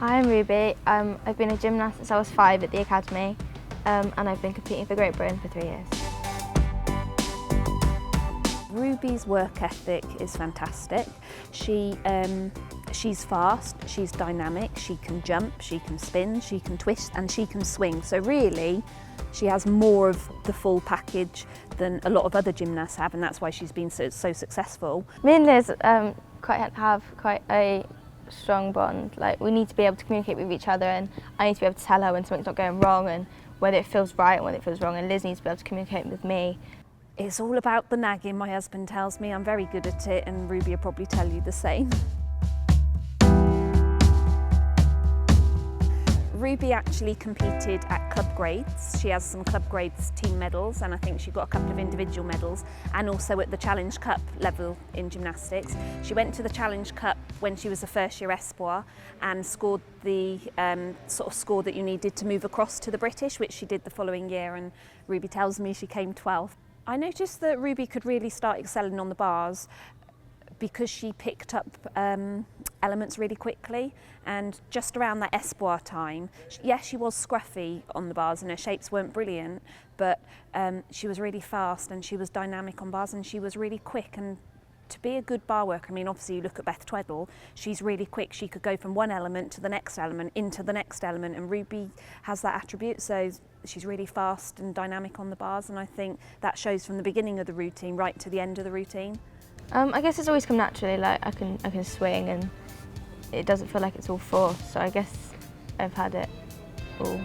Hi, I'm Ruby. I've been a gymnast since I was 5 at the academy, and I've been competing for Great Britain for 3 years. Ruby's work ethic is fantastic. She's fast, she's dynamic, she can jump, she can spin, she can twist and she can swing. So really, she has more of the full package than a lot of other gymnasts have, and that's why she's been so successful. Me and Liz have quite a strong bond. Like, we need to be able to communicate with each other, and I need to be able to tell her when something's not going wrong and whether it feels right and whether it feels wrong, and Liz needs to be able to communicate with me. It's all about the nagging, my husband tells me. I'm very good at it, and Ruby will probably tell you the same. Ruby actually competed at club grades. She has some club grades team medals, and I think she got a couple of individual medals, and also at the Challenge Cup level in gymnastics. She went to the Challenge Cup when she was a first year espoir and scored the sort of score that you needed to move across to the British, which she did the following year, and Ruby tells me she came 12th. I noticed that Ruby could really start excelling on the bars because she picked up elements really quickly, and just around that espoir time, yes, she was scruffy on the bars and her shapes weren't brilliant, but she was really fast and she was dynamic on bars and she was really quick. And to be a good bar worker, I mean, obviously you look at Beth Tweddle, she's really quick. She could go from one element to the next element, into the next element, and Ruby has that attribute, so she's really fast and dynamic on the bars, and I think that shows from the beginning of the routine right to the end of the routine. I guess it's always come naturally. Like, I can swing and it doesn't feel like it's all forced, so I guess I've had it all.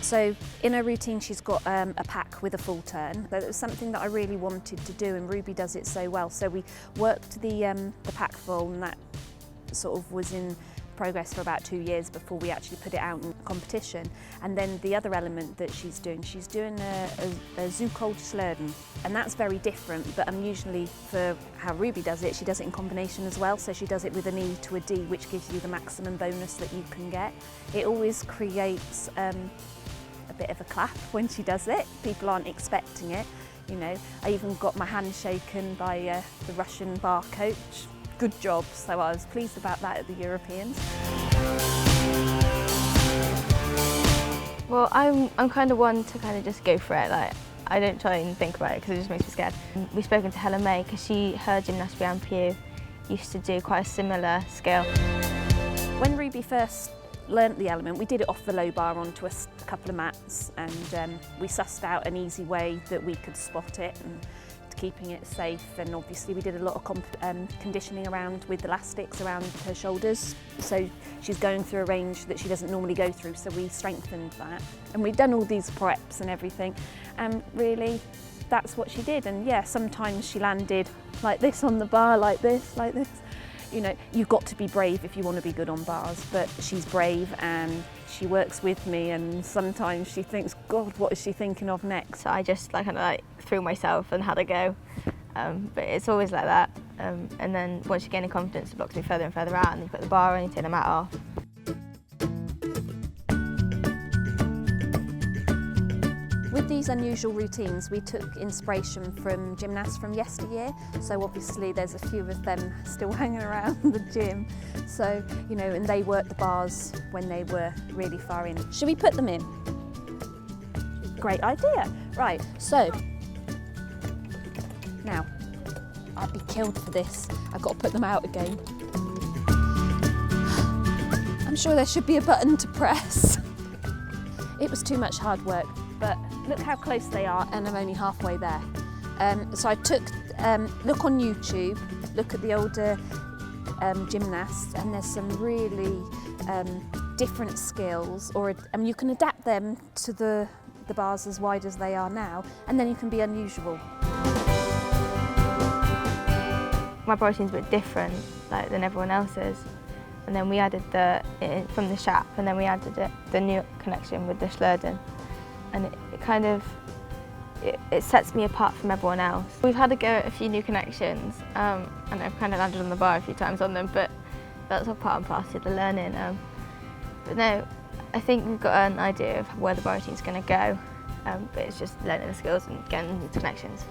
So in her routine she's got a pack with a full turn. That was something that I really wanted to do, and Ruby does it so well. So we worked the pack full, and that sort of was in progress for about 2 years before we actually put it out in competition. And then the other element that she's doing a Zukold Slurden, and that's very different, but unusually for how Ruby does it, she does it in combination as well. So she does it with an E to a D, which gives you the maximum bonus that you can get. It always creates a bit of a clap when she does it. People aren't expecting it, you know. I even got my hand shaken by the Russian bar coach. Good job, so I was pleased about that at the Europeans. Well, I'm kind of one to kind of just go for it. Like, I don't try and think about it because it just makes me scared. We've spoken to Helen May because her gymnast Brianne Pugh used to do quite a similar skill. When Ruby first learnt the element, we did it off the low bar onto a couple of mats, and we sussed out an easy way that we could spot it and keeping it safe. And obviously we did a lot of conditioning around with elastics around her shoulders, so she's going through a range that she doesn't normally go through, so we strengthened that. And we've done all these preps and everything, and really that's what she did. And yeah, sometimes she landed like this on the bar, like this. You know, you've got to be brave if you want to be good on bars, but she's brave and she works with me, and sometimes she thinks, God, what is she thinking of next? So I just kind of threw myself and had a go, but it's always like that. And then once you gain the confidence, it blocks me further and further out, and you put the bar on, you take the mat off. With these unusual routines, we took inspiration from gymnasts from yesteryear. So obviously there's a few of them still hanging around the gym. So, you know, and they worked the bars when they were really far in. Should we put them in? Great idea. Right, so now I'd be killed for this. I've got to put them out again. I'm sure there should be a button to press. It was too much hard work, but look how close they are, and I'm only halfway there. So I took, look on YouTube, look at the older gymnasts, and there's some really different skills, and you can adapt them to the bars as wide as they are now, and then you can be unusual. My bar routine's a bit different than everyone else's. And then we added from the Shap, and then we added the new connection with the Slurden. And it sets me apart from everyone else. We've had a go at a few new connections, and I've kind of landed on the bar a few times on them, but that's all part and parcel of the learning. But no, I think we've got an idea of where the bar routine's going to go, but it's just learning the skills and getting the connections.